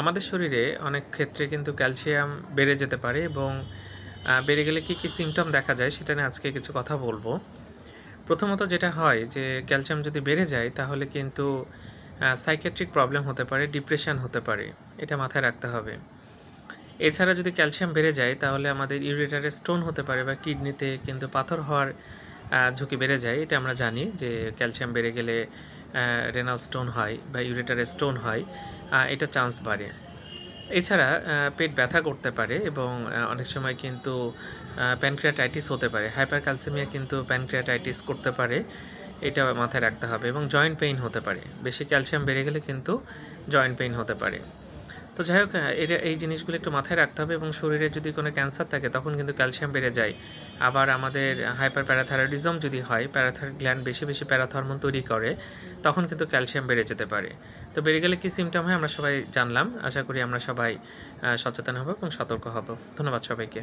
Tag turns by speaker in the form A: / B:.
A: আমাদের শরীরে অনেক ক্ষেত্রে কিন্তু ক্যালসিয়াম বেড়ে যেতে পারে এবং বেড়ে গেলে কী সিমটম দেখা যায় সেটা নিয়ে আজকে কিছু কথা বলব। প্রথমত যেটা হয় যে ক্যালসিয়াম যদি বেড়ে যায় তাহলে কিন্তু সাইকিয়াট্রিক প্রবলেম হতে পারে, ডিপ্রেশন হতে পারে। এটা মাথায় রাখতে হবে। এছাড়া যদি ক্যালসিয়াম বেড়ে যায় তাহলে আমাদের ইউরেটারে স্টোন হতে পারে বা কিডনিতে কিন্তু পাথর হওয়ার ঝুঁকি বেড়ে যায়। এটা আমরা জানি যে ক্যালসিয়াম বেড়ে গেলে রেনাল স্টোন হয় বা ইউরেটারে স্টোন হয়, এটা চান্স বাড়ে। এছাড়া পেট ব্যথা করতে পারে এবং অনেক সময় কিন্তু প্যানক্রিয়াটাইটিস হতে পারে। হাইপারক্যালসিমিয়া কিন্তু প্যানক্রিয়াটাইটিস করতে পারে। এটা মাথায় রাখতে হবে এবং জয়েন্ট পেইন হতে পারে। বেশি ক্যালসিয়াম বেড়ে গেলে কিন্তু জয়েন্ট পেইন হতে পারে। তো যাই হোক, এই জিনিসগুলো একটু মাথায় রাখতে হবে এবং শরীরে যদি কোনো ক্যান্সার থাকে তখন কিন্তু ক্যালসিয়াম বেড়ে যায়। আবার আমাদের হাইপার প্যারাথাইরয়েডিজম যদি হয়, প্যারাথাইরয়েড গ্ল্যান্ড বেশি প্যারাথরমোন তৈরি করে, তখন কিন্তু ক্যালসিয়াম বেড়ে যেতে পারে। তো বেড়ে গেলে কী সিমটম হয় আমরা সবাই জানলাম। আশা করি আমরা সবাই সচেতন হব এবং সতর্ক হব। ধন্যবাদ সবাইকে।